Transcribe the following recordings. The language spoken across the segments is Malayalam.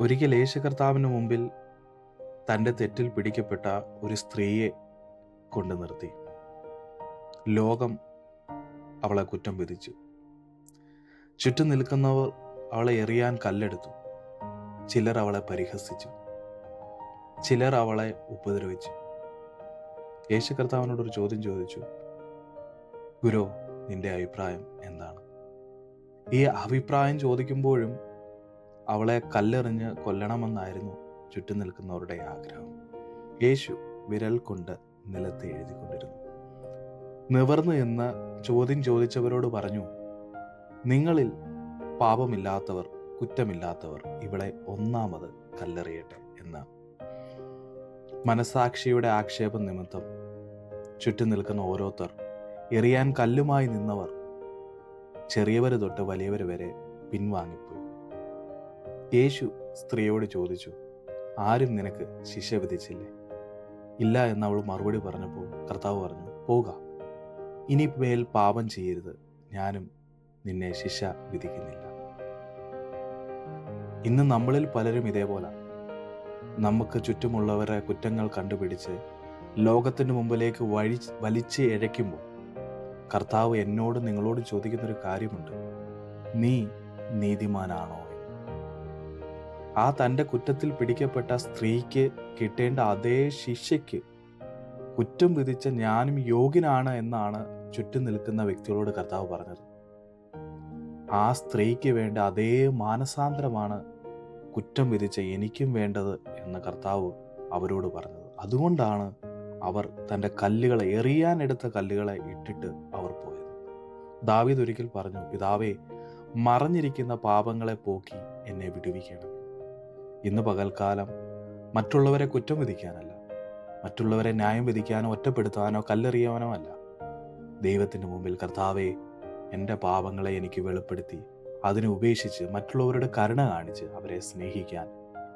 ഒരിക്കൽ യേശു കർത്താവിന് മുമ്പിൽ തൻ്റെ തെറ്റിൽ പിടിക്കപ്പെട്ട ഒരു സ്ത്രീയെ കൊണ്ടു നിർത്തി. ലോകം അവളെ കുറ്റം വിധിച്ചു. ചുറ്റും നിൽക്കുന്നവർ അവളെ എറിയാൻ കല്ലെടുത്തു. ചിലർ അവളെ പരിഹസിച്ചു, ചിലർ അവളെ ഉപദ്രവിച്ചു. യേശു കർത്താവിനോടൊരു ചോദ്യം ചോദിച്ചു, ഗുരു, നിന്റെ അഭിപ്രായം എന്താണ്? ഈ അഭിപ്രായം ചോദിക്കുമ്പോഴും അവളെ കല്ലെറിഞ്ഞ് കൊല്ലണമെന്നായിരുന്നു ചുറ്റും നിൽക്കുന്നവരുടെ ആഗ്രഹം. യേശു വിരൽ കൊണ്ട് നിലത്ത് എഴുതിക്കൊണ്ടിരുന്നു. നിവർന്നു എന്ന് ചോദ്യം ചോദിച്ചവരോട് പറഞ്ഞു, നിങ്ങളിൽ പാപമില്ലാത്തവർ, കുറ്റമില്ലാത്തവർ ഇവളെ ഒന്നാമത് കല്ലെറിയട്ടെ എന്ന്. മനസാക്ഷിയുടെ ആക്ഷേപം നിമിത്തം ചുറ്റും നിൽക്കുന്ന ഓരോരുത്തർ എറിയാൻ കല്ലുമായി നിന്നവർ ചെറിയവര് തൊട്ട് വലിയവര് വരെ പിൻവാങ്ങിപ്പോയി. യേശു സ്ത്രീയോട് ചോദിച്ചു, ആരും നിനക്ക് ശിക്ഷ വിധിച്ചില്ലേ? ഇല്ല എന്ന് അവൾ മറുപടി പറഞ്ഞപ്പോൾ കർത്താവ് പറഞ്ഞു, പോക, ഇനി മേൽ പാപം ചെയ്യരുത്, ഞാനും നിന്നെ ശിക്ഷ വിധിക്കുന്നില്ല. ഇന്ന് നമ്മളിൽ പലരും ഇതേപോലെ നമുക്ക് ചുറ്റുമുള്ളവരെ കുറ്റങ്ങൾ കണ്ടുപിടിച്ച് ലോകത്തിന് മുമ്പിലേക്ക് വലിച്ച് ഇഴയ്ക്കുമ്പോൾ കർത്താവ് എന്നോട് നിങ്ങളോട് ചോദിക്കുന്നൊരു കാര്യമുണ്ട്, നീ നീതിമാനാണോ എന്ന്. ആ തൻ്റെ കുറ്റത്തിൽ പിടിക്കപ്പെട്ട സ്ത്രീക്ക് കിട്ടേണ്ട അതേ ശിക്ഷയ്ക്ക് കുറ്റം വിധിച്ച ഞാനും യോഗ്യനാണ് എന്നാണ് ചുറ്റും നിൽക്കുന്ന വ്യക്തികളോട് കർത്താവ് പറഞ്ഞത്. ആ സ്ത്രീക്ക് വേണ്ട അതേ മാനസാന്തരമാണ് കുറ്റം വിധിച്ച എനിക്കും വേണ്ടത് എന്ന് കർത്താവ് അവരോട് പറഞ്ഞത്. അതുകൊണ്ടാണ് അവർ തൻ്റെ കല്ലുകളെ, എറിയാനെടുത്ത കല്ലുകളെ ഇട്ടിട്ട് അവർ പോയത്. ദാവീദ് ഒരിക്കൽ പറഞ്ഞു, പിതാവേ, മറഞ്ഞിരിക്കുന്ന പാപങ്ങളെ പോക്കി എന്നെ വിടുവിക്കണം. ഇന്ന് പകൽക്കാലം മറ്റുള്ളവരെ കുറ്റം വിധിക്കാനല്ല, മറ്റുള്ളവരെ ന്യായം വിധിക്കാനോ ഒറ്റപ്പെടുത്താനോ കല്ലെറിയാനോ അല്ല. ദൈവത്തിൻ്റെ മുമ്പിൽ കർത്താവേ, എൻ്റെ പാപങ്ങളെ എനിക്ക് വെളിപ്പെടുത്തി അതിനെ ഉപേക്ഷിച്ച് മറ്റുള്ളവരുടെ കരുണ കാണിച്ച് അവരെ സ്നേഹിക്കാൻ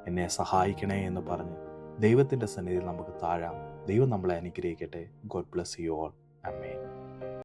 എന്നെ സഹായിക്കണേ എന്ന് പറഞ്ഞ് ദൈവത്തിൻ്റെ സന്നിധിയിൽ നമുക്ക് താഴാം. ദൈവം നമ്മളെ അനുഗ്രഹിക്കട്ടെ. God bless you all. Amen.